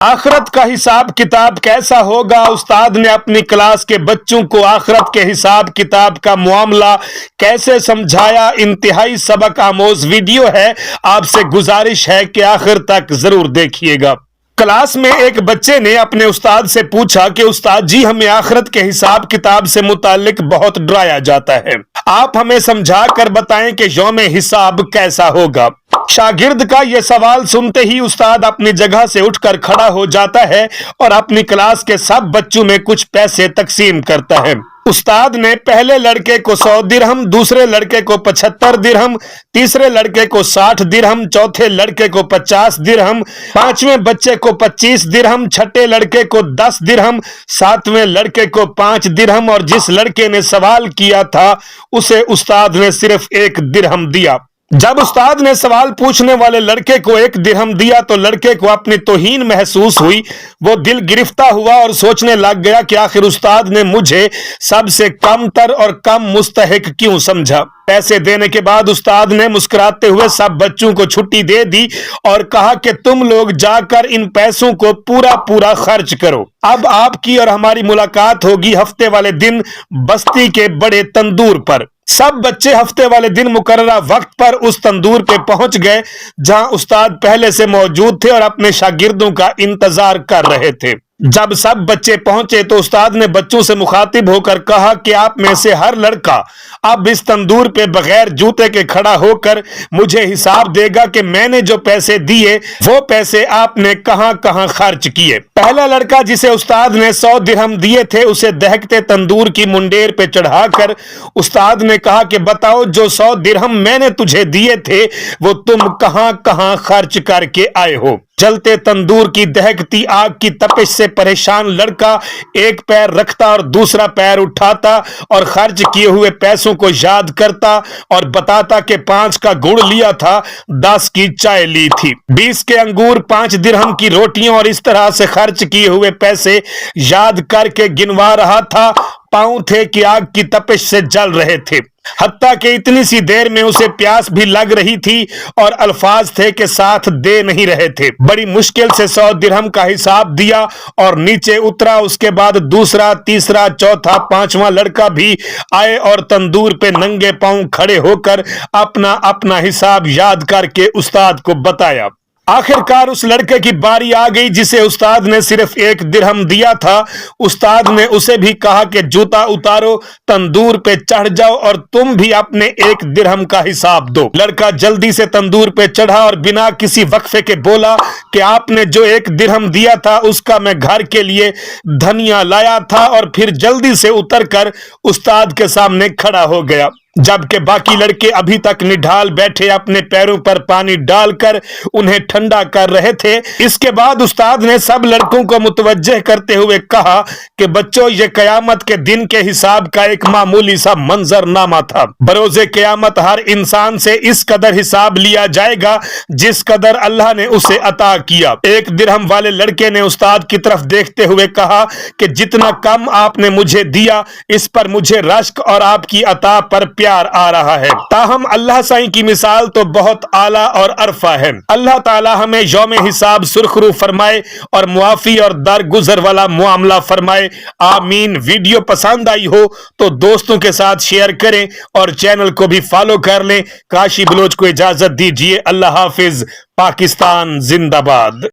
आखिरत का हिसाब किताब कैसा होगा। उस्ताद ने अपनी क्लास के बच्चों को आखिरत के हिसाब किताब का मामला कैसे समझाया। इंतहाई सबक आमोज वीडियो है, आपसे गुजारिश है कि आखिर तक जरूर देखिएगा। क्लास में एक बच्चे ने अपने उस्ताद से पूछा कि उस्ताद जी, हमें आखिरत के हिसाब किताब से मुतालिक बहुत डराया जाता है, आप हमें समझा कर बताएं कि यौम हिसाब कैसा होगा। शागिर्द का यह सवाल सुनते ही उस्ताद अपनी जगह से उठकर खड़ा हो जाता है और अपनी क्लास के सब बच्चों में कुछ पैसे तकसीम करता है। उस्ताद ने पहले लड़के को 100 दिरहम, दूसरे लड़के को 75 दिरहम, तीसरे लड़के को 60 दिरहम, चौथे लड़के को 50 दिरहम, पांचवें बच्चे को 25 दिरहम, छठे लड़के को 10 दिरहम, सातवें लड़के को 5 दिरहम और जिस लड़के ने सवाल किया था उसे उस्ताद ने सिर्फ 1 दिरहम दिया। जब उस्ताद ने सवाल पूछने वाले लड़के को 1 दिरहम दिया तो लड़के को अपनी तौहीन महसूस हुई। वो दिल गिरफ्ता हुआ और सोचने लग गया कि आखिर उस्ताद ने मुझे सबसे कमतर और कम मुस्तहिक क्यों समझा। पैसे देने के बाद उस्ताद ने मुस्कुराते हुए सब बच्चों को छुट्टी दे दी और कहा कि तुम लोग जाकर इन पैसों को पूरा पूरा खर्च करो। अब आपकी और हमारी मुलाकात होगी हफ्ते वाले दिन बस्ती के बड़े तंदूर पर। सब बच्चे हफ्ते वाले दिन मुकर्ररा वक्त पर उस तंदूर पे पहुंच गए जहां उस्ताद पहले से मौजूद थे और अपने शागिर्दों का इंतजार कर रहे थे। जब सब बच्चे पहुंचे तो उस्ताद ने बच्चों से मुखातिब होकर कहा कि आप में से हर लड़का अब इस तंदूर पे बगैर जूते के खड़ा होकर मुझे हिसाब देगा कि मैंने जो पैसे दिए वो पैसे आपने कहां कहां खर्च किए। पहला लड़का जिसे उस्ताद ने 100 दिरहम दिए थे उसे दहकते तंदूर की मुंडेर पे चढ़ाकर उस्ताद ने कहा कि बताओ, जो 100 दिरहम मैंने तुझे दिए थे वो तुम कहां कहां खर्च करके आए हो। जलते तंदूर की दहकती आग की तपिश से परेशान लड़का एक पैर रखता और दूसरा पैर उठाता और खर्च किए हुए पैसों को याद करता और बताता कि 5 का गुड़ लिया था, 10 की चाय ली थी, 20 के अंगूर, 5 दिरहम की रोटियां और इस तरह से खर्च किए हुए पैसे याद करके गिनवा रहा था। पांव थे कि आग की तपिश से जल रहे थे, हत्ता कि इतनी सी देर में उसे प्यास भी लग रही थी और अल्फाज थे कि साथ दे नहीं रहे थे। बड़ी मुश्किल से 100 दिरहम का हिसाब दिया और नीचे उतरा। उसके बाद दूसरा, तीसरा, चौथा, 5वां लड़का भी आए और तंदूर पे नंगे पांव खड़े होकर अपना अपना हिसाब याद करके उस्ताद को बताया। आखिरकार उस लड़के की बारी आ गई जिसे उस्ताद ने सिर्फ 1 दिरहम दिया था। उस्ताद ने उसे भी कहा कि जूता उतारो, तंदूर पे चढ़ जाओ और तुम भी अपने 1 दिरहम का हिसाब दो। लड़का जल्दी से तंदूर पे चढ़ा और बिना किसी वक्फे के बोला कि आपने जो 1 दिरहम दिया था उसका मैं घर के लिए धनिया लाया था और फिर जल्दी से उतरकर उस्ताद के सामने खड़ा हो गया। जबकि बाकी लड़के अभी तक निढाल बैठे अपने पैरों पर पानी डालकर उन्हें ठंडा कर रहे थे। इसके बाद उस्ताद ने सब लड़कों को मुतवज्जह करते हुए कहा कि बच्चों, ये कयामत के दिन के हिसाब का एक मामूली सा मंजरनामा था। बरोज़े कयामत हर इंसान से इस कदर हिसाब लिया जाएगा जिस कदर अल्लाह ने उसे अता किया। 1 दिरहम वाले लड़के ने उस्ताद की तरफ देखते हुए कहा कि जितना कम आपने मुझे दिया इस पर मुझे रश्क और आपकी अता पर प्यार आ रहा है। ताहम अल्लाह साईं की मिसाल तो बहुत आला और अरफा है। अल्लाह ताला हमें यौम हिसाब सुरखरू फरमाए और मुआफी और दरगुजर वाला मुआमला फरमाए, आमीन। वीडियो पसंद आई हो तो दोस्तों के साथ शेयर करें और चैनल को भी फॉलो कर लें। काशी बलोच को इजाजत दीजिए। अल्लाह हाफिज। पाकिस्तान जिंदाबाद।